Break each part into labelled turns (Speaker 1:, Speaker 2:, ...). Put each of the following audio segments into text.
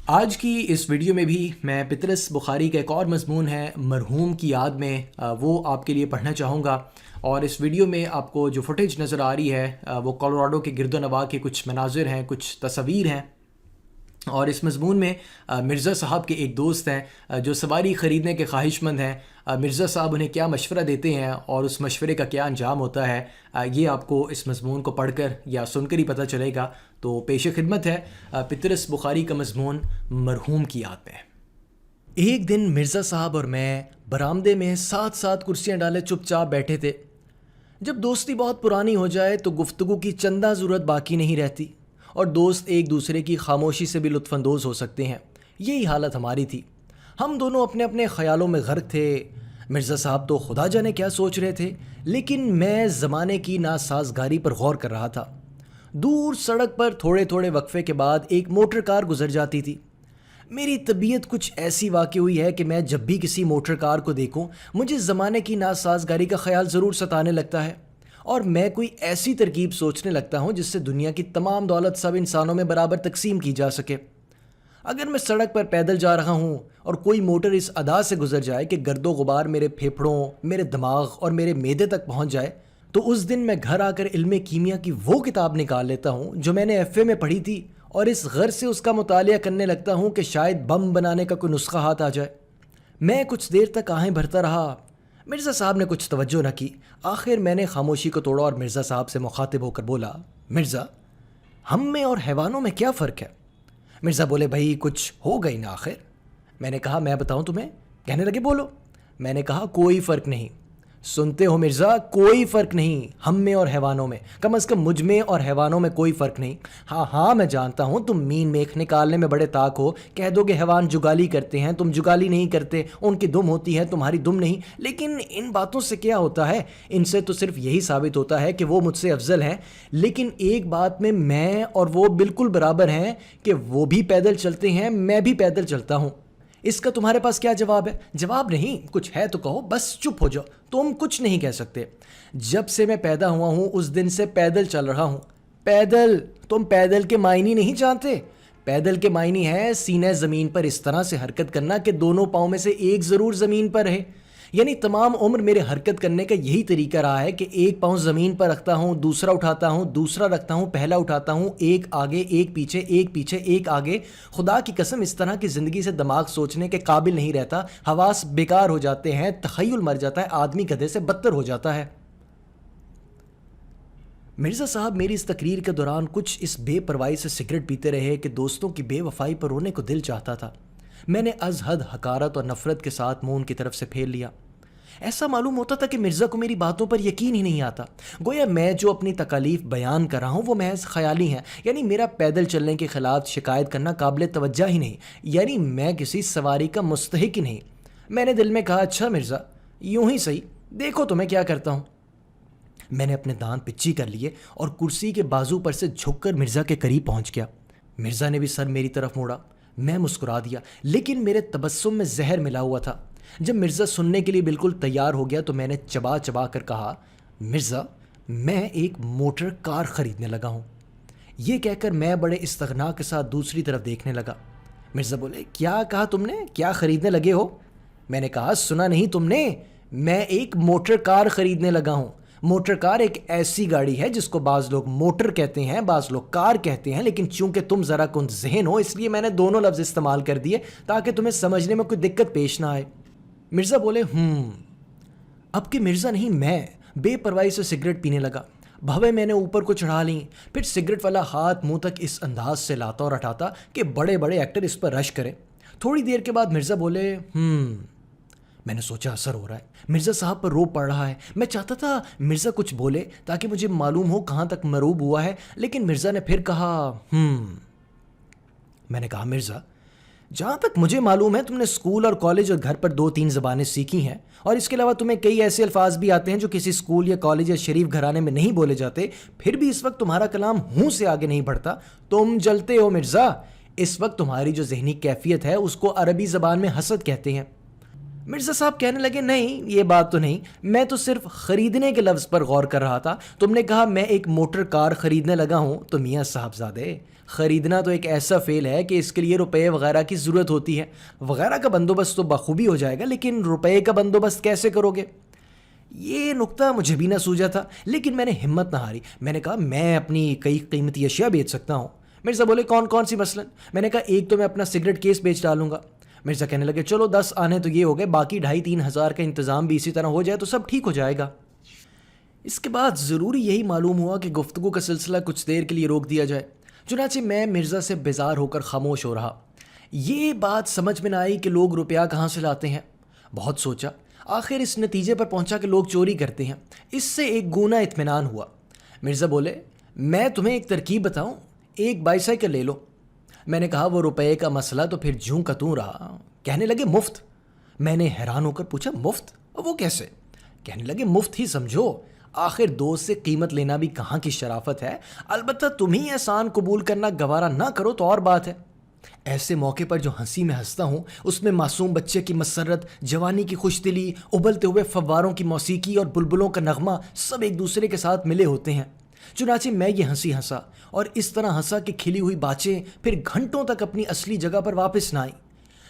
Speaker 1: آج کی اس ویڈیو میں بھی میں پطرس بخاری کا ایک اور مضمون ہے مرحوم کی یاد میں وہ آپ کے لیے پڑھنا چاہوں گا۔ اور اس ویڈیو میں آپ کو جو فوٹیج نظر آ رہی ہے وہ کولوراڈو کے گرد و نواح کے کچھ مناظر ہیں، کچھ تصاویر ہیں۔ اور اس مضمون میں مرزا صاحب کے ایک دوست ہیں جو سواری خریدنے کے خواہش مند ہیں۔ مرزا صاحب انہیں کیا مشورہ دیتے ہیں اور اس مشورے کا کیا انجام ہوتا ہے، یہ آپ کو اس مضمون کو پڑھ کر یا سن کر ہی پتہ چلے گا۔ تو پیش خدمت ہے پطرس بخاری کا مضمون مرحوم کی یاد میں۔ ایک دن مرزا صاحب اور میں برآمدے میں ساتھ ساتھ کرسیاں ڈالے چپ چاپ بیٹھے تھے۔ جب دوستی بہت پرانی ہو جائے تو گفتگو کی چندہ ضرورت باقی نہیں رہتی اور دوست ایک دوسرے کی خاموشی سے بھی لطف اندوز ہو سکتے ہیں۔ یہی حالت ہماری تھی۔ ہم دونوں اپنے اپنے خیالوں میں غرق تھے۔ مرزا صاحب تو خدا جانے کیا سوچ رہے تھے، لیکن میں زمانے کی ناسازگاری پر غور کر رہا تھا۔ دور سڑک پر تھوڑے تھوڑے وقفے کے بعد ایک موٹر کار گزر جاتی تھی۔ میری طبیعت کچھ ایسی واقع ہوئی ہے کہ میں جب بھی کسی موٹر کار کو دیکھوں مجھے زمانے کی ناسازگاری کا خیال ضرور ستانے لگتا ہے، اور میں کوئی ایسی ترکیب سوچنے لگتا ہوں جس سے دنیا کی تمام دولت سب انسانوں میں برابر تقسیم کی جا سکے۔ اگر میں سڑک پر پیدل جا رہا ہوں اور کوئی موٹر اس ادا سے گزر جائے کہ گرد و غبار میرے پھیپھڑوں، میرے دماغ اور میرے معدے تک پہنچ جائے، تو اس دن میں گھر آ کر علم کیمیا کی وہ کتاب نکال لیتا ہوں جو میں نے ایف اے میں پڑھی تھی، اور اس غرض سے اس کا مطالعہ کرنے لگتا ہوں کہ شاید بم بنانے کا کوئی نسخہ ہاتھ آ جائے۔ میں کچھ دیر تک آہیں بھرتا رہا۔ مرزا صاحب نے کچھ توجہ نہ کی۔ آخر میں نے خاموشی کو توڑا اور مرزا صاحب سے مخاطب ہو کر بولا، مرزا، ہم میں اور حیوانوں میں کیا فرق ہے؟ مرزا بولے، بھائی کچھ ہو گئی نا آخر۔ میں نے کہا، میں بتاؤں تمہیں؟ کہنے لگے، بولو۔ میں نے کہا، کوئی فرق نہیں۔ سنتے ہو مرزا، کوئی فرق نہیں ہم میں اور حیوانوں میں، کم از کم مجھ میں اور حیوانوں میں کوئی فرق نہیں۔ ہاں میں جانتا ہوں تم مین میخ نکالنے میں بڑے طاق ہو، کہہ دو کہ حیوان جگالی کرتے ہیں، تم جگالی نہیں کرتے، ان کی دم ہوتی ہے تمہاری دم نہیں، لیکن ان باتوں سے کیا ہوتا ہے؟ ان سے تو صرف یہی ثابت ہوتا ہے کہ وہ مجھ سے افضل ہیں، لیکن ایک بات میں اور وہ بالکل برابر ہیں کہ وہ بھی پیدل چلتے ہیں، میں بھی پیدل چلتا ہوں۔ اس کا تمہارے پاس کیا جواب ہے؟ جواب نہیں، کچھ ہے تو کہو، بس چپ ہو جاؤ۔ تم کچھ نہیں کہہ سکتے۔ جب سے میں پیدا ہوا ہوں اس دن سے پیدل چل رہا ہوں۔ پیدل؟ تم پیدل کے معنی نہیں جانتے؟ پیدل کے معنی ہے سینہ زمین پر اس طرح سے حرکت کرنا کہ دونوں پاؤں میں سے ایک ضرور زمین پر رہے۔ یعنی تمام عمر میرے حرکت کرنے کا یہی طریقہ رہا ہے کہ ایک پاؤں زمین پر رکھتا ہوں، دوسرا اٹھاتا ہوں، دوسرا رکھتا ہوں، پہلا اٹھاتا ہوں، ایک آگے ایک پیچھے، ایک پیچھے ایک آگے۔ خدا کی قسم اس طرح کی زندگی سے دماغ سوچنے کے قابل نہیں رہتا، حواس بیکار ہو جاتے ہیں، تخیل مر جاتا ہے، آدمی گدھے سے بدتر ہو جاتا ہے۔ مرزا صاحب میری اس تقریر کے دوران کچھ اس بے پرواہی سے سگریٹ پیتے رہے کہ دوستوں کی بے وفائی پر رونے کو دل چاہتا تھا۔ میں نے از حد حقارت اور نفرت کے ساتھ منہ ان کی طرف سے پھیر لیا۔ ایسا معلوم ہوتا تھا کہ مرزا کو میری باتوں پر یقین ہی نہیں آتا، گویا میں جو اپنی تکالیف بیان کر رہا ہوں وہ محض خیالی ہیں، یعنی میرا پیدل چلنے کے خلاف شکایت کرنا قابل توجہ ہی نہیں، یعنی میں کسی سواری کا مستحق ہی نہیں۔ میں نے دل میں کہا، اچھا مرزا، یوں ہی صحیح، دیکھو تو میں کیا کرتا ہوں۔ میں نے اپنے دانت پچی کر لیے اور کرسی کے بازو پر سے جھک کر مرزا کے قریب پہنچ گیا۔ مرزا نے بھی سر میری طرف موڑا۔ میں مسکرا دیا، لیکن میرے تبسم میں زہر ملا ہوا تھا۔ جب مرزا سننے کے لیے بالکل تیار ہو گیا تو میں نے چبا چبا کر کہا، مرزا، میں ایک موٹر کار خریدنے لگا ہوں۔ یہ کہہ کر میں بڑے استغنا کے ساتھ دوسری طرف دیکھنے لگا۔ مرزا بولے، کیا کہا تم نے؟ کیا خریدنے لگے ہو؟ میں نے کہا، سنا نہیں تم نے؟ میں ایک موٹر کار خریدنے لگا ہوں۔ موٹر کار ایک ایسی گاڑی ہے جس کو بعض لوگ موٹر کہتے ہیں، بعض لوگ کار کہتے ہیں، لیکن چونکہ تم ذرا کند ذہن ہو اس لیے میں نے دونوں لفظ استعمال کر دیے تاکہ تمہیں سمجھنے میں کوئی دقت پیش نہ آئے۔ مرزا بولے، اب کہ مرزا نہیں، میں بے پرواہی سے سگریٹ پینے لگا۔ بھویں میں نے اوپر کو چڑھا لیں، پھر سگریٹ والا ہاتھ منہ تک اس انداز سے لاتا اور ہٹاتا کہ بڑے بڑے ایکٹر اس پر رش کریں۔ تھوڑی دیر کے بعد مرزا بولے، میں نے سوچا اثر ہو رہا ہے، مرزا صاحب پر روب پڑ رہا ہے۔ میں چاہتا تھا مرزا کچھ بولے تاکہ مجھے معلوم ہو کہاں تک مروب ہوا ہے، لیکن مرزا نے پھر کہا، میں نے کہا، مرزا، جہاں تک مجھے معلوم ہے تم نے اسکول اور کالج اور گھر پر 2-3 زبانیں سیکھی ہیں، اور اس کے علاوہ تمہیں کئی ایسے الفاظ بھی آتے ہیں جو کسی اسکول یا کالج یا شریف گھرانے میں نہیں بولے جاتے، پھر بھی اس وقت تمہارا کلام منہ سے آگے نہیں بڑھتا۔ تم جلتے ہو مرزا۔ اس وقت تمہاری جو ذہنی کیفیت ہے اس کو عربی زبان میں حسد کہتے ہیں۔ مرزا صاحب کہنے لگے، نہیں، یہ بات تو نہیں، میں تو صرف خریدنے کے لفظ پر غور کر رہا تھا۔ تم نے کہا میں ایک موٹر کار خریدنے لگا ہوں، تو میاں صاحب زادے، خریدنا تو ایک ایسا فعل ہے کہ اس کے لیے روپے وغیرہ کی ضرورت ہوتی ہے. وغیرہ کا بندوبست تو بخوبی ہو جائے گا, لیکن روپے کا بندوبست کیسے کرو گے؟ یہ نقطہ مجھے بھی نہ سوجا تھا, لیکن میں نے ہمت نہ ہاری. میں نے کہا میں اپنی کئی قیمتی اشیاء بیچ سکتا ہوں. مرزا بولے کون کون سی مثلاً؟ میں نے کہا ایک تو میں اپنا سگریٹ کیس بیچ ڈالوں گا. مرزا کہنے لگے چلو 10 آنے تو یہ ہو گئے, باقی 2,500-3 ہزار کا انتظام بھی اسی طرح ہو جائے تو سب ٹھیک ہو جائے گا. اس کے بعد ضروری یہی معلوم ہوا کہ گفتگو کا سلسلہ کچھ دیر کے لیے روک دیا جائے. چنانچہ میں مرزا سے بیزار ہو کر خاموش ہو رہا. یہ بات سمجھ میں نہ آئی کہ لوگ روپیہ کہاں سے لاتے ہیں. بہت سوچا, آخر اس نتیجے پر پہنچا کہ لوگ چوری کرتے ہیں. اس سے ایک گونا اطمینان ہوا. مرزا بولے میں تمہیں ایک ترکیب بتاؤں, ایک بائی سائیکل لے لو. میں نے کہا وہ روپے کا مسئلہ تو پھر جوں کا توں رہا. کہنے لگے مفت. میں نے حیران ہو کر پوچھا مفت؟ وہ کیسے؟ کہنے لگے مفت ہی سمجھو, آخر دوست سے قیمت لینا بھی کہاں کی شرافت ہے. البتہ تم ہی احسان قبول کرنا گوارا نہ کرو تو اور بات ہے. ایسے موقع پر جو ہنسی میں ہنستا ہوں اس میں معصوم بچے کی مسرت, جوانی کی خوش دلی, ابلتے ہوئے فواروں کی موسیقی اور بلبلوں کا نغمہ سب ایک دوسرے کے ساتھ ملے ہوتے ہیں. چنانچہ میں یہ ہنسی ہنسا اور اس طرح ہنسا کہ کھلی ہوئی باچیں پھر گھنٹوں تک اپنی اصلی جگہ پر واپس نہ آئیں.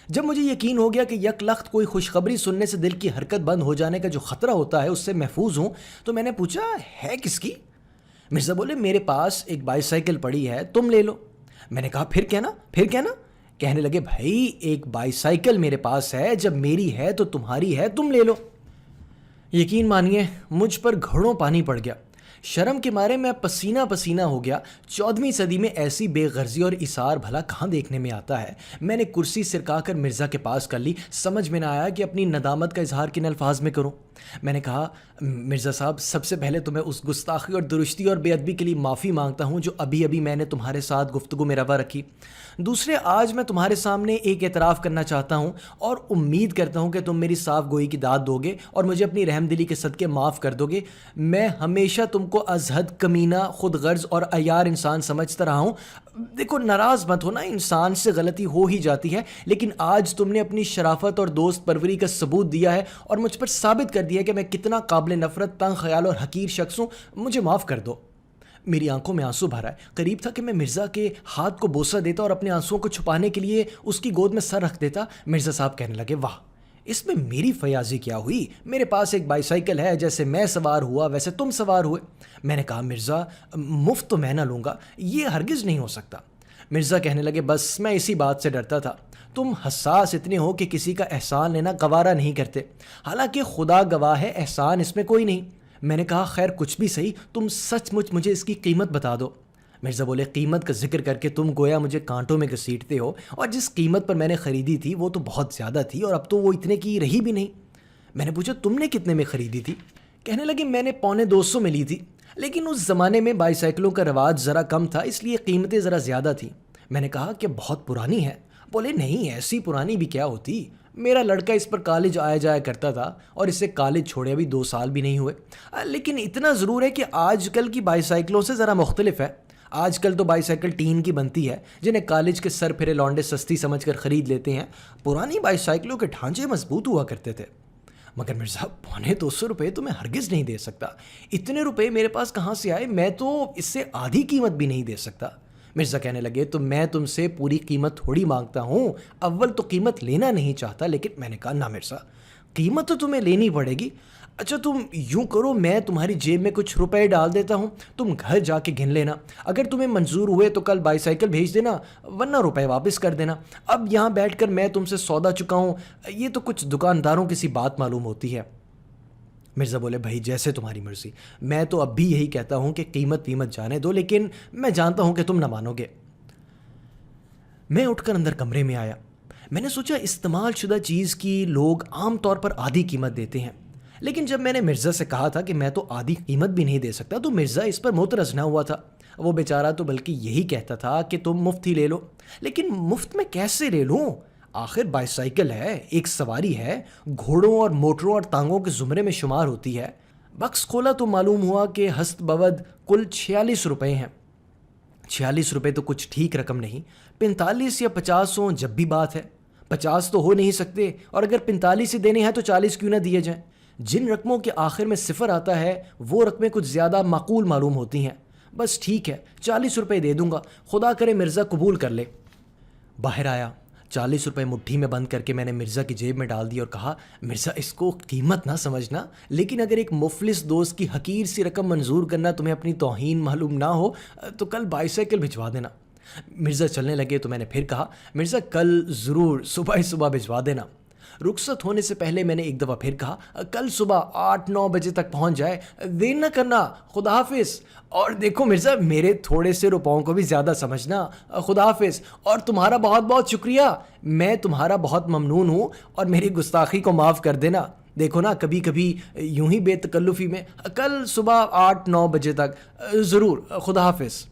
Speaker 1: جب مجھے یقین ہو گیا کہ یک لخت کوئی خوشخبری سننے سے دل کی حرکت بند ہو جانے کا جو خطرہ ہوتا ہے اس سے محفوظ ہوں, تو میں نے پوچھا ہے کس کی؟ مرزا بولے میرے پاس ایک بائی سائیکل پڑی ہے, تم لے لو. میں نے کہا پھر کہنا. کہنے لگے بھائی ایک بائی سائیکل میرے پاس ہے, جب میری ہے تو تمہاری ہے, تم لے لو. یقین مانیے مجھ پر گھڑوں پانی پڑ گیا. شرم کے مارے میں پسینہ پسینہ ہو گیا. 14ویں صدی میں ایسی بے غرضی اور اثار بھلا کہاں دیکھنے میں آتا ہے. میں نے کرسی سرکا کر مرزا کے پاس کر لی. سمجھ میں نہ آیا کہ اپنی ندامت کا اظہار کن الفاظ میں کروں. میں نے کہا مرزا صاحب, سب سے پہلے تو میں اس گستاخی اور درشتی اور بے ادبی کے لیے معافی مانگتا ہوں جو ابھی میں نے تمہارے ساتھ گفتگو میں روا رکھی. دوسرے, آج میں تمہارے سامنے ایک اعتراف کرنا چاہتا ہوں اور امید کرتا ہوں کہ تم میری صاف گوئی کی داد دو گے اور مجھے اپنی رحم دلی کے صدقے معاف کر دو گے. میں ہمیشہ تم کو از حد کمینہ, خود غرض اور عیار انسان سمجھتا رہا ہوں. دیکھو ناراض مت ہونا, انسان سے غلطی ہو ہی جاتی ہے, لیکن آج تم نے اپنی شرافت اور دوست پروری کا ثبوت دیا ہے اور مجھ پر ثابت کر دیا کہ میں کتنا قابل نفرت, تنگ خیال اور حقیر شخص ہوں. مجھے معاف کر دو. میری آنکھوں میں آنسو بھر آئے. قریب تھا کہ میں مرزا کے ہاتھ کو بوسہ دیتا اور اپنے آنسوؤں کو چھپانے کے لیے اس کی گود میں سر رکھ دیتا. مرزا صاحب کہنے لگے واہ, اس میں میری فیاضی کیا ہوئی؟ میرے پاس ایک بائی سائیکل ہے, جیسے میں سوار ہوا ویسے تم سوار ہوئے. میں نے کہا مرزا مفت تو میں نہ لوں گا, یہ ہرگز نہیں ہو سکتا. مرزا کہنے لگے بس میں اسی بات سے ڈرتا تھا. تم حساس اتنے ہو کہ کسی کا احسان لینا گوارا نہیں کرتے, حالانکہ خدا گواہ ہے احسان اس میں کوئی نہیں. میں نے کہا خیر کچھ بھی صحیح, تم سچ مچ مجھے اس کی قیمت بتا دو. مرزا بولے قیمت کا ذکر کر کے تم گویا مجھے کانٹوں میں گھسیٹتے ہو, اور جس قیمت پر میں نے خریدی تھی وہ تو بہت زیادہ تھی اور اب تو وہ اتنے کی رہی بھی نہیں. میں نے پوچھا تم نے کتنے میں خریدی تھی؟ کہنے لگے میں نے 250 میں لی تھی, لیکن اس زمانے میں بائی سائیکلوں کا رواج ذرا کم تھا, اس لیے قیمتیں ذرا زیادہ تھیں. میں نے کہا کہ بہت پرانی ہے. بولے نہیں ایسی پرانی بھی کیا ہوتی, میرا لڑکا اس پر کالج آیا جایا کرتا تھا اور اسے کالج چھوڑے ابھی 2 سال بھی نہیں ہوئے. لیکن اتنا ضرور ہے کہ آج کل کی بائی سائیکلوں سے ذرا مختلف ہے. آج کل تو بائی سائیکل ٹین کی بنتی ہے جنہیں کالج کے سر پھرے لونڈے سستی سمجھ کر خرید لیتے ہیں. پرانی بائی سائیکلوں کے ڈھانچے مضبوط ہوا کرتے تھے. مگر مرزا 250 روپے تو میں ہرگز نہیں دے سکتا. اتنے روپے میرے پاس کہاں سے آئے؟ میں تو اس سے آدھی قیمت بھی نہیں دے سکتا. مرزا کہنے لگے تو میں تم سے پوری قیمت تھوڑی مانگتا ہوں, اول تو قیمت لینا نہیں چاہتا, لیکن میں نے کہا نہ مرزا قیمت تو تمہیں لینی پڑے گی. اچھا تم یوں کرو, میں تمہاری جیب میں کچھ روپے ڈال دیتا ہوں, تم گھر جا کے گن لینا. اگر تمہیں منظور ہوئے تو کل بائی سائیکل بھیج دینا, ورنہ روپے واپس کر دینا. اب یہاں بیٹھ کر میں تم سے سودا چکاؤں, یہ تو کچھ دکانداروں کی سی بات معلوم ہوتی ہے. مرزا بولے بھائی جیسے تمہاری مرضی, میں تو اب بھی یہی کہتا ہوں کہ قیمت جانے دو, لیکن میں جانتا ہوں کہ تم نہ مانو گے. میں اٹھ کر اندر کمرے میں آیا. میں نے سوچا استعمال شدہ چیز کی لوگ عام طور پر آدھی قیمت دیتے ہیں, لیکن جب میں نے مرزا سے کہا تھا کہ میں تو آدھی قیمت بھی نہیں دے سکتا تو مرزا اس پر معترض نہ ہوا تھا. وہ بیچارہ تو بلکہ یہی کہتا تھا کہ تم مفت ہی لے لو. لیکن مفت میں کیسے لے لوں؟ آخر بائی سائیکل ہے, ایک سواری ہے, گھوڑوں اور موٹروں اور ٹانگوں کے زمرے میں شمار ہوتی ہے. بکس کھولا تو معلوم ہوا کہ ہست بود کل 46 روپے ہیں. 46 روپے تو کچھ ٹھیک رقم نہیں. 45 یا 50 ہوں جب بھی بات ہے. 50 تو ہو نہیں سکتے, اور اگر 45 ہی دینے ہیں تو 40 کیوں نہ دیے جائیں. جن رقموں کے آخر میں صفر آتا ہے وہ رقمیں کچھ زیادہ معقول معلوم ہوتی ہیں. بس ٹھیک ہے 40 روپے دے دوں گا, خدا کرے مرزا قبول کر لے. باہر آیا, 40 روپے مٹھی میں بند کر کے میں نے مرزا کی جیب میں ڈال دی اور کہا, مرزا اس کو قیمت نہ سمجھنا, لیکن اگر ایک مفلس دوست کی حقیر سی رقم منظور کرنا تمہیں اپنی توہین معلوم نہ ہو تو کل بائیسیکل بھجوا دینا. مرزا چلنے لگے تو میں نے پھر کہا, مرزا کل ضرور صبح بھجوا دینا. رخصت ہونے سے پہلے میں نے ایک دفعہ پھر کہا, کل صبح 8-9 بجے تک پہنچ جائے, دیر نہ کرنا, خدا حافظ. اور دیکھو مرزا, میرے تھوڑے سے روپوں کو بھی زیادہ سمجھنا, خدا حافظ. اور تمہارا بہت بہت شکریہ, میں تمہارا بہت ممنون ہوں, اور میری گستاخی کو معاف کر دینا. دیکھو نا, کبھی کبھی یوں ہی بے تکلفی میں, کل صبح 8-9 بجے تک ضرور, خدا حافظ.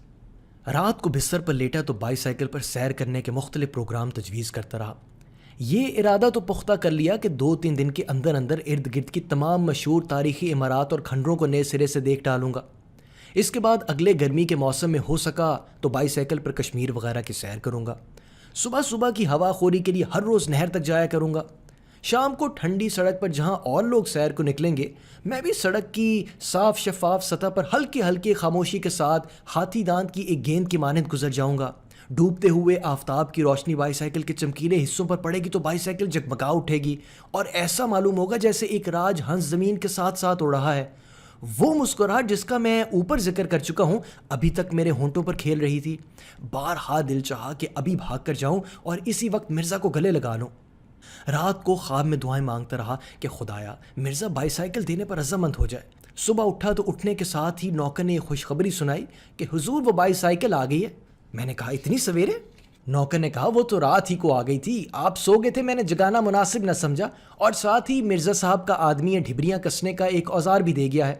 Speaker 1: رات کو بستر پر لیٹا تو بائی سائیکل پر سیر کرنے کے مختلف پروگرام تجویز کرتا رہا. یہ ارادہ تو پختہ کر لیا کہ 2-3 دن کے اندر ارد گرد کی تمام مشہور تاریخی عمارات اور کھنڈروں کو نئے سرے سے دیکھ ڈالوں گا. اس کے بعد اگلے گرمی کے موسم میں ہو سکا تو بائی سائیکل پر کشمیر وغیرہ کی سیر کروں گا. صبح کی ہوا خوری کے لیے ہر روز نہر تک جایا کروں گا. شام کو ٹھنڈی سڑک پر جہاں اور لوگ سیر کو نکلیں گے, میں بھی سڑک کی صاف شفاف سطح پر ہلکے خاموشی کے ساتھ ہاتھی دانت کی ایک گیند کی مانند گزر جاؤں گا. ڈوبتے ہوئے آفتاب کی روشنی بائی سائیکل کے چمکیلے حصوں پر پڑے گی تو بائی سائیکل جگمگا اٹھے گی, اور ایسا معلوم ہوگا جیسے ایک راج ہنس زمین کے ساتھ اڑ رہا ہے. وہ مسکراہٹ جس کا میں اوپر ذکر کر چکا ہوں ابھی تک میرے ہونٹوں پر کھیل رہی تھی. بارہا دل چاہا کہ ابھی بھاگ کر جاؤں اور اسی وقت مرزا کو گلے لگا لوں. رات کو خواب میں دعائیں مانگتا رہا کہ خدایا مرزا بائی سائیکل دینے پر رضامند ہو جائے. صبح اٹھا تو اٹھنے کے ساتھ ہی نوکر نے خوشخبری سنائی کہ حضور وہ بائی سائیکل آ گئی ہے. میں نے کہا, اتنی سویرے؟ نوکر نے کہا, وہ تو رات ہی کو آ گئی تھی, آپ سو گئے تھے, میں نے جگانا مناسب نہ سمجھا, اور ساتھ ہی مرزا صاحب کا آدمی ڈھبریاں کسنے کا ایک اوزار بھی دے گیا ہے.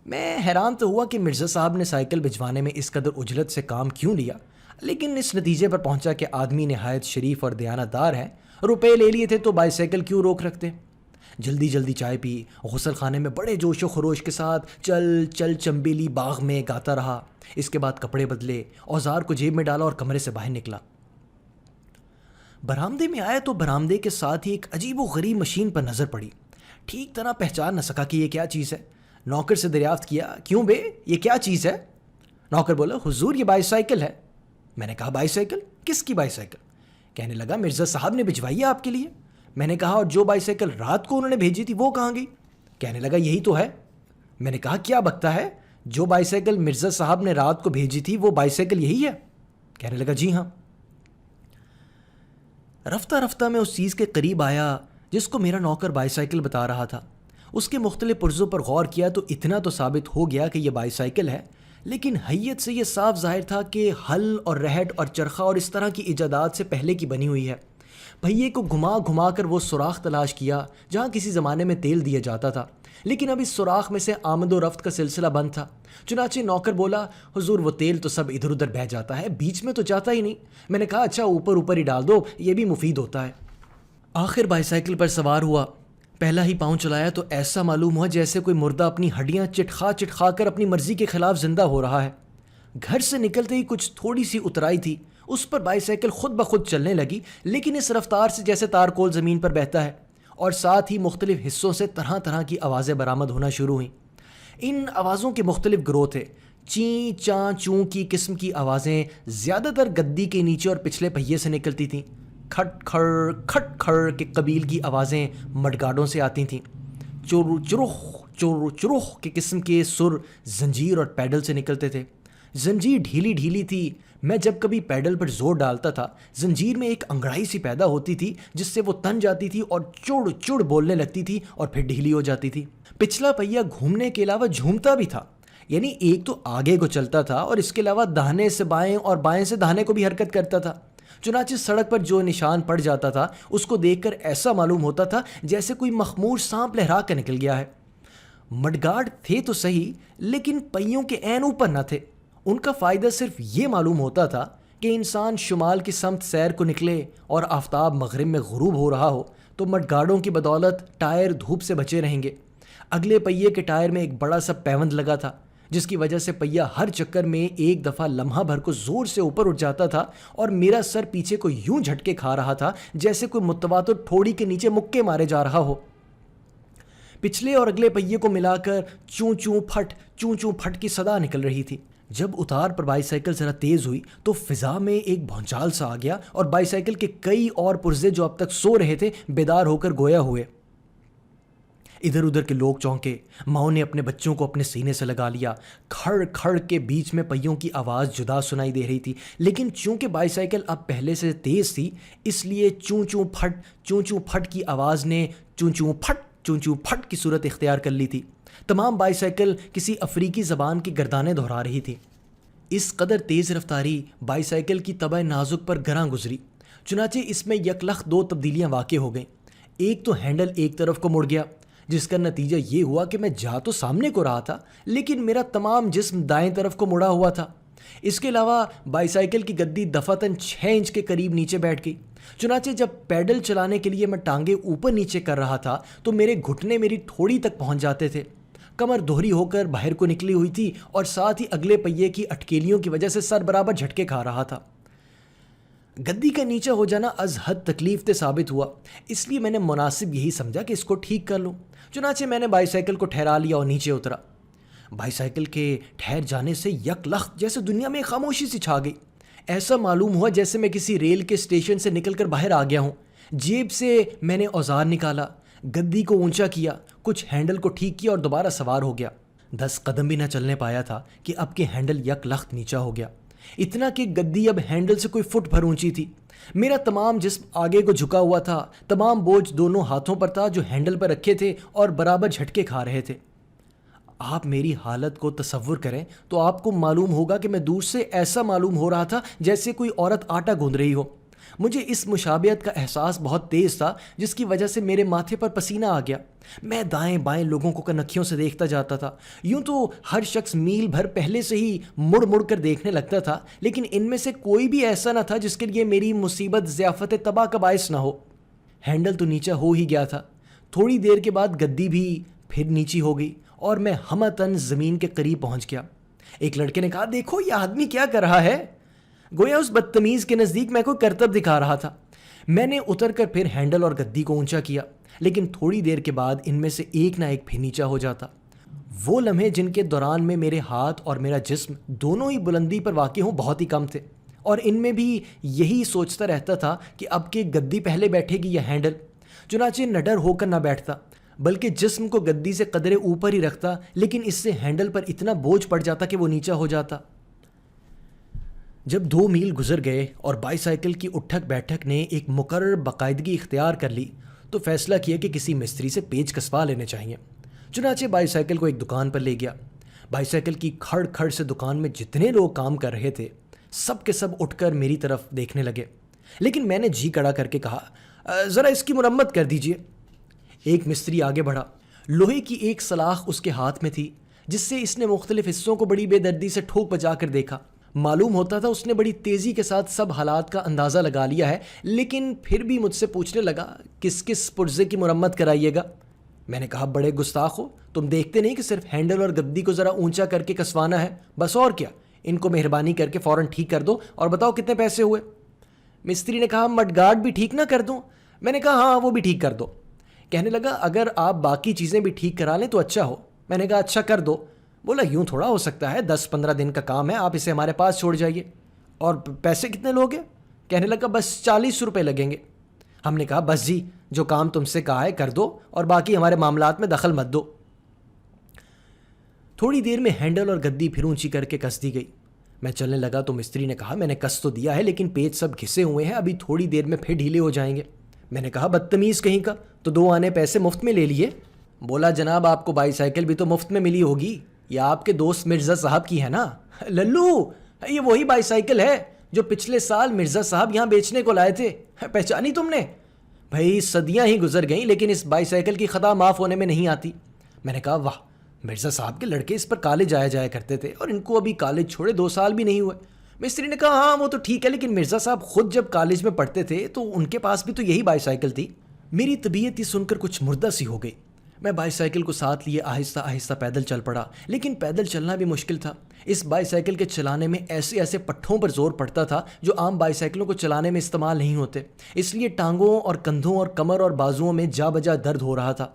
Speaker 1: میں حیران تو ہوا کہ مرزا صاحب نے سائیکل بھجوانے میں اس قدر اجلت سے کام کیوں لیا, لیکن اس نتیجے پر پہنچا کہ آدمی نہایت شریف اور دیانت دار ہے. روپے لے لیے تھے تو بائی سائیکل کیوں روک رکھتے. جلدی چائے پی, غسل خانے میں بڑے جوش و خروش کے ساتھ چل چمبیلی باغ میں گاتا رہا. اس کے بعد کپڑے بدلے, اوزار کو جیب میں ڈالا اور کمرے سے باہر نکلا. برآمدے میں آیا تو برآمدے کے ساتھ ہی ایک عجیب و غریب مشین پر نظر پڑی. ٹھیک طرح پہچان نہ سکا کہ یہ کیا چیز ہے. نوکر سے دریافت کیا, کیوں بے یہ کیا چیز ہے؟ نوکر بولا, حضور یہ بائی سائیکل ہے. میں نے کہا, بائی سائیکل؟ کس کی بائی سائیکل؟ کہنے لگا, مرزا صاحب نے بھجوائی ہے آپ کے لیے. میں نے کہا, اور جو بائی سائیکل رات کو انہوں نے بھیجی تھی وہ کہاں گئی؟ کہنے لگا, یہی تو ہے. میں نے کہا, کیا بکتا ہے, جو بائی سائیکل مرزا صاحب نے رات کو بھیجی تھی وہ بائی سائیکل یہی ہے؟ کہنے لگا, جی ہاں. رفتہ میں اس چیز کے قریب آیا جس کو میرا نوکر بائی سائیکل بتا رہا تھا. اس کے مختلف پرزوں پر غور کیا تو اتنا تو ثابت ہو گیا کہ یہ بائی سائیکل ہے, لیکن حیت سے یہ صاف ظاہر تھا کہ ہل اور رہٹ اور چرخہ اور اس طرح کی ایجادات سے پہلے کی بنی ہوئی ہے. پہیے کو گھما کر وہ سوراخ تلاش کیا جہاں کسی زمانے میں تیل دیا جاتا تھا, لیکن اب اس سوراخ میں سے آمد و رفت کا سلسلہ بند تھا. چنانچہ نوکر بولا, حضور وہ تیل تو سب ادھر ادھر بہہ جاتا ہے, بیچ میں تو جاتا ہی نہیں. میں نے کہا, اچھا اوپر ہی ڈال دو, یہ بھی مفید ہوتا ہے. آخر بائی سائیکل پر سوار ہوا. پہلا ہی پاؤں چلایا تو ایسا معلوم ہوا جیسے کوئی مردہ اپنی ہڈیاں چٹخا کر اپنی مرضی کے خلاف زندہ ہو رہا ہے. گھر سے نکلتے ہی کچھ تھوڑی سی اترائی تھی, اس پر بائی سائیکل خود بخود چلنے لگی, لیکن اس رفتار سے جیسے تارکول زمین پر بہتا ہے, اور ساتھ ہی مختلف حصوں سے طرح کی آوازیں برآمد ہونا شروع ہوئیں. ان آوازوں کے مختلف گروہ تھے. چیں چاں چوں کی قسم کی آوازیں زیادہ تر گدی کے نیچے اور پچھلے پہیے سے نکلتی تھیں. کھٹ کھڑ کے قبیل کی آوازیں مڈگاڈوں سے آتی تھیں. چروخ کے قسم کے سر زنجیر اور پیڈل سے نکلتے تھے. زنجیر ڈھیلی تھی. میں جب کبھی پیڈل پر زور ڈالتا تھا, زنجیر میں ایک انگڑائی سی پیدا ہوتی تھی جس سے وہ تن جاتی تھی اور چڑ بولنے لگتی تھی اور پھر ڈھیلی ہو جاتی تھی. پچھلا پہیہ گھومنے کے علاوہ جھومتا بھی تھا, یعنی ایک تو آگے کو چلتا تھا اور اس کے علاوہ داہنے سے بائیں اور بائیں سے داہنے کو بھی حرکت کرتا تھا. چنانچہ سڑک پر جو نشان پڑ جاتا تھا اس کو دیکھ کر ایسا معلوم ہوتا تھا جیسے کوئی مخمور سانپ لہرا کر نکل گیا ہے. مڈگارڈ تھے تو صحیح, لیکن پہیوں کے عین اوپر نہ تھے. ان کا فائدہ صرف یہ معلوم ہوتا تھا کہ انسان شمال کی سمت سیر کو نکلے اور آفتاب مغرب میں غروب ہو رہا ہو تو مڈگارڈوں کی بدولت ٹائر دھوپ سے بچے رہیں گے. اگلے پہیے کے ٹائر میں ایک بڑا سا پیوند لگا تھا جس کی وجہ سے پہیہ ہر چکر میں ایک دفعہ لمحہ بھر کو زور سے اوپر اٹھ جاتا تھا اور میرا سر پیچھے کو یوں جھٹکے کھا رہا تھا جیسے کوئی متواتر ٹھوڑی کے نیچے مکے مارے جا رہا ہو. پچھلے اور اگلے پہیے کو ملا کر چوں چوں پھٹ کی صدا نکل رہی تھی. جب اتار پر بائی سائیکل ذرا تیز ہوئی تو فضا میں ایک بھونچال سا آ گیا اور بائی سائیکل کے کئی اور پرزے جو اب تک سو رہے تھے بیدار ہو کر گویا ہوئے۔ ادھر ادھر کے لوگ چونکے، ماؤں نے اپنے بچوں کو اپنے سینے سے لگا لیا۔ کھڑ کھڑ کے بیچ میں پہیوں کی آواز جدا سنائی دے رہی تھی، لیکن چونکہ بائی سائیکل اب پہلے سے تیز تھی اس لیے چوں چوں پھٹ کی آواز نے چوں چوں پھٹ کی صورت اختیار کر لی تھی۔ تمام بائی سائیکل کسی افریقی زبان کی گردانیں دہرا رہی تھی۔ اس قدر تیز رفتاری بائی سائیکل کی طبع نازک پر گراں گزری، چنانچہ اس میں یکلخت دو تبدیلیاں واقع ہو گئیں۔ ایک تو ہینڈل ایک طرف کو مڑ گیا، جس کا نتیجہ یہ ہوا کہ میں جا تو سامنے کو رہا تھا لیکن میرا تمام جسم دائیں طرف کو مڑا ہوا تھا۔ اس کے علاوہ بائی سائیکل کی گدی دفعتاً 6 انچ کے قریب نیچے بیٹھ گئی، چنانچہ جب پیڈل چلانے کے لیے میں ٹانگیں اوپر نیچے کر رہا تھا تو میرے گھٹنے میری تھوڑی تک پہنچ جاتے تھے۔ کمر دوہری ہو کر باہر کو نکلی ہوئی تھی اور ساتھ ہی اگلے پہیے کی اٹکیلیوں کی وجہ سے سر برابر جھٹکے کھا رہا تھا۔ گدی کا نیچے ہو جانا از حد تکلیف دہ ثابت ہوا، اس لیے میں نے مناسب یہی سمجھا کہ اس کو ٹھیک کر لوں۔ چنانچہ میں نے بائی سائیکل کو ٹھہرا لیا اور نیچے اترا۔ بائی سائیکل کے ٹھہر جانے سے یک لخت جیسے دنیا میں خاموشی سی چھا گئی۔ ایسا معلوم ہوا جیسے میں کسی ریل کے اسٹیشن سے نکل کر باہر آ گیا ہوں۔ جیب سے میں نے اوزار نکالا، گدی کو اونچا کیا، کچھ ہینڈل کو ٹھیک کیا اور دوبارہ سوار ہو گیا۔ 10 قدم بھی نہ چلنے پایا تھا کہ اب کے ہینڈل یک لخت نیچا ہو گیا، اتنا کہ گدی اب ہینڈل سے کوئی فٹ بھر اونچی تھی۔ میرا تمام جسم آگے کو جھکا ہوا تھا، تمام بوجھ دونوں ہاتھوں پر تھا جو ہینڈل پر رکھے تھے اور برابر جھٹکے کھا رہے تھے۔ آپ میری حالت کو تصور کریں تو آپ کو معلوم ہوگا کہ میں دور سے ایسا معلوم ہو رہا تھا جیسے کوئی عورت آٹا گوندھ رہی ہو۔ مجھے اس مشابہت کا احساس بہت تیز تھا جس کی وجہ سے میرے ماتھے پر پسینہ آ گیا۔ میں دائیں بائیں لوگوں کو کنکھیوں سے دیکھتا جاتا تھا، یوں تو ہر شخص میل بھر پہلے سے ہی مڑ مڑ کر دیکھنے لگتا تھا، لیکن ان میں سے کوئی بھی ایسا نہ تھا جس کے لیے میری مصیبت ضیافت تباہ کا باعث نہ ہو۔ ہینڈل تو نیچا ہو ہی گیا تھا، تھوڑی دیر کے بعد گدی بھی پھر نیچی ہو گئی اور میں ہمتاً زمین کے قریب پہنچ گیا۔ ایک لڑکے نے کہا، دیکھو یہ آدمی کیا کر رہا ہے؟ گویا اس بدتمیز کے نزدیک میں کوئی کرتب دکھا رہا تھا۔ میں نے اتر کر پھر ہینڈل اور گدی کو اونچا کیا، لیکن تھوڑی دیر کے بعد ان میں سے ایک نہ ایک پھر نیچا ہو جاتا۔ وہ لمحے جن کے دوران میں میرے ہاتھ اور میرا جسم دونوں ہی بلندی پر واقع ہوں بہت ہی کم تھے، اور ان میں بھی یہی سوچتا رہتا تھا کہ اب کہ گدی پہلے بیٹھے گی یا ہینڈل۔ چنانچہ نڈر ہو کر نہ بیٹھتا بلکہ جسم کو گدی سے قدرے اوپر ہی رکھتا، لیکن اس سے ہینڈل پر اتنا بوجھ پڑ جاتا کہ وہ نیچا ہو جاتا۔ جب 2 میل گزر گئے اور بائی سائیکل کی اٹھک بیٹھک نے ایک مقرر باقاعدگی اختیار کر لی تو فیصلہ کیا کہ کسی مستری سے پیچ کسوا لینے چاہیے۔ چنانچہ بائی سائیکل کو ایک دکان پر لے گیا۔ بائی سائیکل کی کھڑ کھڑ سے دکان میں جتنے لوگ کام کر رہے تھے سب کے سب اٹھ کر میری طرف دیکھنے لگے، لیکن میں نے جی کڑا کر کے کہا، ذرا اس کی مرمت کر دیجئے۔ ایک مستری آگے بڑھا، لوہے کی ایک سلاخ اس کے ہاتھ میں تھی جس سے اس نے مختلف حصوں کو بڑی بے دردی سے ٹھوک بجا کر دیکھا۔ معلوم ہوتا تھا اس نے بڑی تیزی کے ساتھ سب حالات کا اندازہ لگا لیا ہے، لیکن پھر بھی مجھ سے پوچھنے لگا، کس کس پرزے کی مرمت کرائیے گا؟ میں نے کہا، بڑے گستاخ ہو، تم دیکھتے نہیں کہ صرف ہینڈل اور گدی کو ذرا اونچا کر کے کسوانا ہے، بس اور کیا؟ ان کو مہربانی کر کے فوراً ٹھیک کر دو اور بتاؤ کتنے پیسے ہوئے؟ مستری نے کہا، مڈ گارڈ بھی ٹھیک نہ کر دوں؟ میں نے کہا، ہاں وہ بھی ٹھیک کر دو۔ کہنے لگا، اگر آپ باقی چیزیں بھی ٹھیک کرا لیں تو اچھا ہو۔ میں نے کہا، اچھا کر دو۔ بولا، یوں تھوڑا ہو سکتا ہے، 10-15 دن کا کام ہے، آپ اسے ہمارے پاس چھوڑ جائیے۔ اور پیسے کتنے لوگے؟ کہنے لگا، بس 40 روپے لگیں گے۔ ہم نے کہا، بس جی، جو کام تم سے کہا ہے کر دو اور باقی ہمارے معاملات میں دخل مت دو۔ تھوڑی دیر میں ہینڈل اور گدی پھر اونچی کر کے کس دی گئی۔ میں چلنے لگا تو مستری نے کہا، میں نے کس تو دیا ہے لیکن پیچ سب گھسے ہوئے ہیں، ابھی تھوڑی دیر میں پھر ڈھیلے ہو جائیں گے۔ میں نے کہا، بدتمیز کہیں کا، تو 2 آنے پیسے مفت میں لے لیے۔ بولا، جناب آپ کو بائی سائیکل بھی تو مفت میں ملی ہوگی، یہ آپ کے دوست مرزا صاحب کی ہے نا؟ للو، یہ وہی بائی سائیکل ہے جو پچھلے سال مرزا صاحب یہاں بیچنے کو لائے تھے، پہچانی تم نے؟ بھائی صدیاں ہی گزر گئیں لیکن اس بائی سائیکل کی خطا معاف ہونے میں نہیں آتی۔ میں نے کہا، واہ، مرزا صاحب کے لڑکے اس پر کالج جایا کرتے تھے اور ان کو ابھی کالج چھوڑے 2 سال بھی نہیں ہوئے۔ مستری نے کہا، ہاں وہ تو ٹھیک ہے، لیکن مرزا صاحب خود جب کالج میں پڑھتے تھے تو ان کے پاس بھی تو یہی بائی سائیکل تھی۔ میری طبیعت یہ سن کر کچھ مردہ سی ہو گئی۔ میں بائی سائیکل کو ساتھ لیے آہستہ آہستہ پیدل چل پڑا، لیکن پیدل چلنا بھی مشکل تھا۔ اس بائی سائیکل کے چلانے میں ایسے پٹھوں پر زور پڑتا تھا جو عام بائی سائیکلوں کو چلانے میں استعمال نہیں ہوتے، اس لیے ٹانگوں اور کندھوں اور کمر اور بازوؤں میں جا بجا درد ہو رہا تھا۔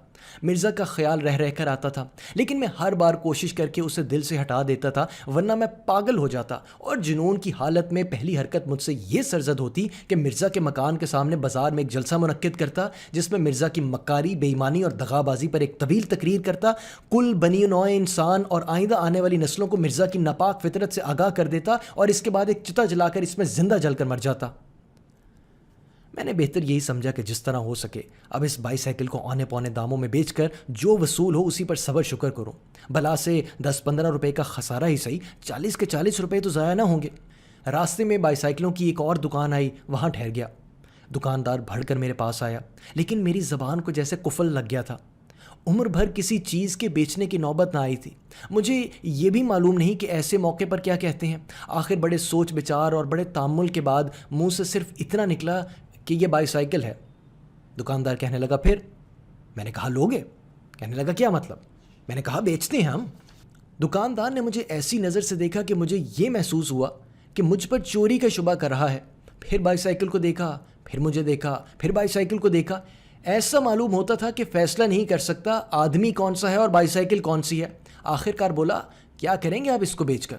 Speaker 1: مرزا کا خیال رہ رہ کر آتا تھا، لیکن میں ہر بار کوشش کر کے اسے دل سے ہٹا دیتا تھا، ورنہ میں پاگل ہو جاتا اور جنون کی حالت میں پہلی حرکت مجھ سے یہ سرزد ہوتی کہ مرزا کے مکان کے سامنے بازار میں ایک جلسہ منعقد کرتا جس میں مرزا کی مکاری، بے ایمانی اور دغا بازی پر ایک طویل تقریر کرتا، کل بنی نوع انسان اور آئندہ آنے والی نسلوں کو مرزا کی ناپاک فطرت سے آگاہ کر دیتا اور اس کے بعد ایک چتا جلا کر اس میں زندہ جل کر مر جاتا۔ میں نے بہتر یہی سمجھا کہ جس طرح ہو سکے اب اس بائی سائیکل کو اونے پونے داموں میں بیچ کر جو وصول ہو اسی پر صبر شکر کروں، بلا سے 10-15 روپے کا خسارہ ہی صحیح، 40 کے 40 روپے تو ضائع نہ ہوں گے۔ راستے میں بائی سائیکلوں کی ایک اور دکان آئی، وہاں ٹھہر گیا۔ دکاندار بڑھ کر میرے پاس آیا، لیکن میری زبان کو جیسے قفل لگ گیا تھا۔ عمر بھر کسی چیز کے بیچنے کی نوبت نہ آئی تھی، مجھے یہ بھی معلوم نہیں کہ ایسے موقع پر کیا کہتے ہیں۔ آخر بڑے سوچ بچار اور بڑے تامل کے بعد منہ سے صرف اتنا نکلا کہ یہ بائی سائیکل ہے۔ دکاندار کہنے لگا پھر؟ میں نے کہا لوگے؟ کہنے لگا کیا مطلب؟ میں نے کہا بیچتے ہیں ہم۔ دکاندار نے مجھے ایسی نظر سے دیکھا کہ مجھے یہ محسوس ہوا کہ مجھ پر چوری کا شبہ کر رہا ہے۔ پھر بائی سائیکل کو دیکھا، پھر مجھے دیکھا، پھر بائی سائیکل کو دیکھا۔ ایسا معلوم ہوتا تھا کہ فیصلہ نہیں کر سکتا آدمی کون سا ہے اور بائی سائیکل کون سی ہے۔ آخر کار بولا کیا کریں گے آپ اس کو بیچ کر؟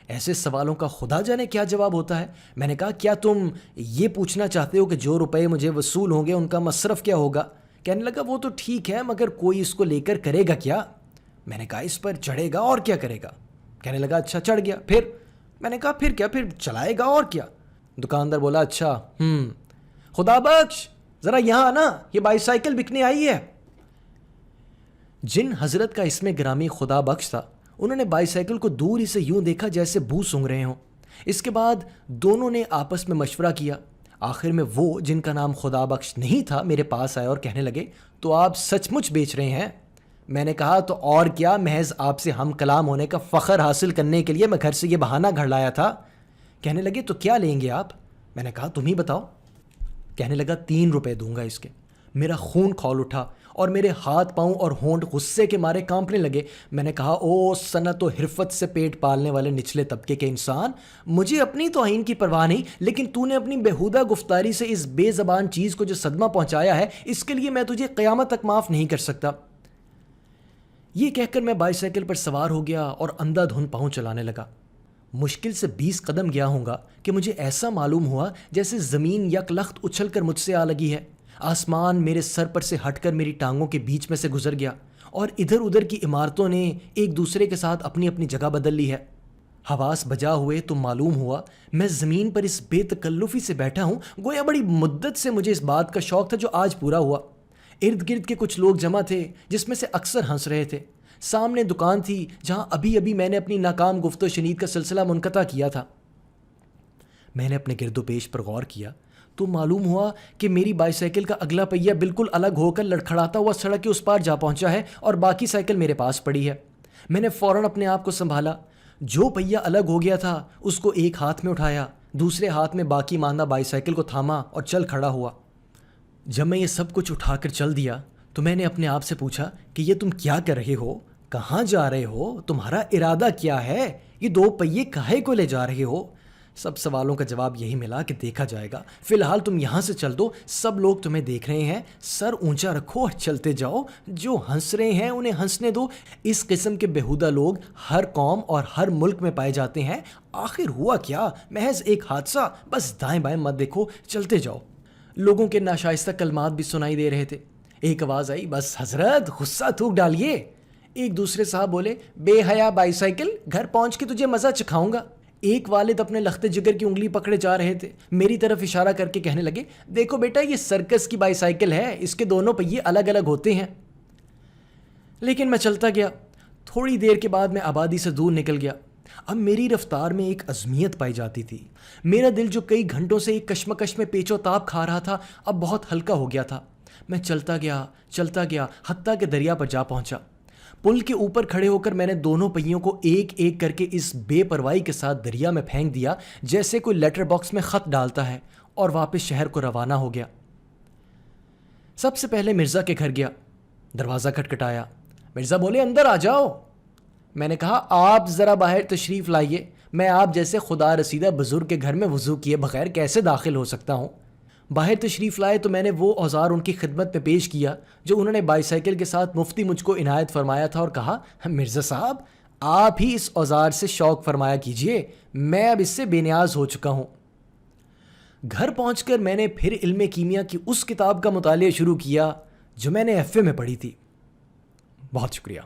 Speaker 1: ایسے سوالوں کا خدا جانے کیا جواب ہوتا ہے۔ میں نے کہا کیا تم یہ پوچھنا چاہتے ہو کہ جو روپے مجھے وصول ہوں گے ان کا مصرف کیا ہوگا؟ کہنے لگا وہ تو ٹھیک ہے، مگر کوئی اس کو لے کر کرے گا کیا؟ میں نے کہا اس پر چڑھے گا اور کیا کرے گا؟ کہنے لگا اچھا چڑھ گیا پھر؟ میں نے کہا پھر کیا، پھر چلائے گا اور کیا؟ دکاندار بولا اچھا خدا بخش ذرا یہاں آنا، یہ بائی سائیکل بکنے آئی ہے۔ جن حضرت کا اسم گرامی خدا بخش تھا انہوں نے بائی سائیکل کو دور ہی سے یوں دیکھا جیسے بو سونگھ رہے ہوں۔ اس کے بعد دونوں نے آپس میں مشورہ کیا۔ آخر میں وہ جن کا نام خدا بخش نہیں تھا میرے پاس آئے اور کہنے لگے تو آپ سچ مچ بیچ رہے ہیں؟ میں نے کہا تو اور کیا، محض آپ سے ہم کلام ہونے کا فخر حاصل کرنے کے لیے میں گھر سے یہ بہانہ گھڑ لایا تھا۔ کہنے لگے تو کیا لیں گے آپ؟ میں نے کہا تم ہی بتاؤ۔ کہنے لگا 3 روپے دوں گا اس کے۔ میرا خون کھول اٹھا اور میرے ہاتھ پاؤں اور ہونٹ غصے کے مارے کانپنے لگے۔ میں نے کہا او صنعت و حرفت سے پیٹ پالنے والے نچلے طبقے کے انسان، مجھے اپنی توہین کی پرواہ نہیں، لیکن تو نے اپنی بےہودہ گفتاری سے اس بے زبان چیز کو جو صدمہ پہنچایا ہے اس کے لیے میں تجھے قیامت تک معاف نہیں کر سکتا۔ یہ کہہ کر میں بائی سائیکل پر سوار ہو گیا اور اندھا دھند پاؤں چلانے لگا۔ مشکل سے 20 قدم گیا ہوں گا کہ مجھے ایسا معلوم ہوا جیسے زمین یک لخت اچھل کر مجھ سے آ لگی ہے۔ آسمان میرے سر پر سے ہٹ کر میری ٹانگوں کے بیچ میں سے گزر گیا اور ادھر ادھر کی عمارتوں نے ایک دوسرے کے ساتھ اپنی اپنی جگہ بدل لی ہے۔ حواس بجا ہوئے تو معلوم ہوا میں زمین پر اس بے تکلفی سے بیٹھا ہوں گویا بڑی مدت سے مجھے اس بات کا شوق تھا جو آج پورا ہوا۔ ارد گرد کے کچھ لوگ جمع تھے جس میں سے اکثر ہنس رہے تھے۔ سامنے دکان تھی جہاں ابھی ابھی میں نے اپنی ناکام گفت و شنید کا سلسلہ منقطع کیا تھا۔ میں نے اپنے گرد و پیش پر غور کیا تو معلوم ہوا کہ میری بائی سائیکل کا اگلا پہیہ بالکل الگ ہو کر لڑکھڑاتا ہوا سڑک کے اس پار جا پہنچا ہے اور باقی سائیکل میرے پاس پڑی ہے۔ میں نے فوراً اپنے آپ کو سنبھالا، جو پہیہ الگ ہو گیا تھا اس کو ایک ہاتھ میں اٹھایا، دوسرے ہاتھ میں باقی ماندہ بائی سائیکل کو تھاما اور چل کھڑا ہوا۔ جب میں یہ سب کچھ اٹھا کر چل دیا تو میں نے اپنے آپ سے پوچھا کہ یہ تم کیا کر رہے ہو؟ کہاں جا رہے ہو؟ تمہارا ارادہ کیا ہے؟ یہ 2 پہیے کاہے کو لے جا رہے ہو؟ سب سوالوں کا جواب یہی ملا کہ دیکھا جائے گا، فی الحال تم یہاں سے چل دو، سب لوگ تمہیں دیکھ رہے ہیں، سر اونچا رکھو اور چلتے جاؤ، جو ہنس رہے ہیں انہیں ہنسنے دو۔ اس قسم کے بےہودہ لوگ ہر قوم اور ہر ملک میں پائے جاتے ہیں۔ آخر ہوا کیا؟ محض ایک حادثہ، بس دائیں بائیں مت دیکھو، چلتے جاؤ۔ لوگوں کے ناشائستہ کلمات بھی سنائی دے رہے تھے۔ ایک آواز آئی، بس حضرت غصہ تھوک ڈالیے۔ ایک دوسرے صاحب بولے، بے حیا بائی سائیکل، گھر پہنچ کے تجھے مزہ چکھاؤں گا۔ ایک والد اپنے لخت جگر کی انگلی پکڑے جا رہے تھے، میری طرف اشارہ کر کے کہنے لگے، دیکھو بیٹا یہ سرکس کی بائی سائیکل ہے، اس کے دونوں پہیے الگ الگ ہوتے ہیں۔ لیکن میں چلتا گیا۔ تھوڑی دیر کے بعد میں آبادی سے دور نکل گیا۔ اب میری رفتار میں ایک عظمیت پائی جاتی تھی۔ میرا دل جو کئی گھنٹوں سے ایک کشمکش میں پیچ و تاب کھا رہا تھا اب بہت ہلکا ہو گیا تھا۔ میں چلتا گیا حتیٰ کہ دریا پر جا پہنچا۔ پل کے اوپر کھڑے ہو کر میں نے دونوں پہیوں کو ایک ایک کر کے اس بے پرواہی کے ساتھ دریا میں پھینک دیا جیسے کوئی لیٹر باکس میں خط ڈالتا ہے، اور واپس شہر کو روانہ ہو گیا۔ سب سے پہلے مرزا کے گھر گیا۔ دروازہ کھٹکھٹایا۔ مرزا بولے اندر آ جاؤ۔ میں نے کہا آپ ذرا باہر تشریف لائیے، میں آپ جیسے خدا رسیدہ بزرگ کے گھر میں وضو کیے بغیر کیسے داخل ہو سکتا ہوں؟ باہر تشریف لائے تو میں نے وہ اوزار ان کی خدمت میں پیش کیا جو انہوں نے بائی سائیکل کے ساتھ مفتی مجھ کو عنایت فرمایا تھا، اور کہا مرزا صاحب آپ ہی اس اوزار سے شوق فرمایا کیجئے، میں اب اس سے بے نیاز ہو چکا ہوں۔ گھر پہنچ کر میں نے پھر علم کیمیا کی اس کتاب کا مطالعہ شروع کیا جو میں نے ایف اے میں پڑھی تھی۔ بہت شکریہ۔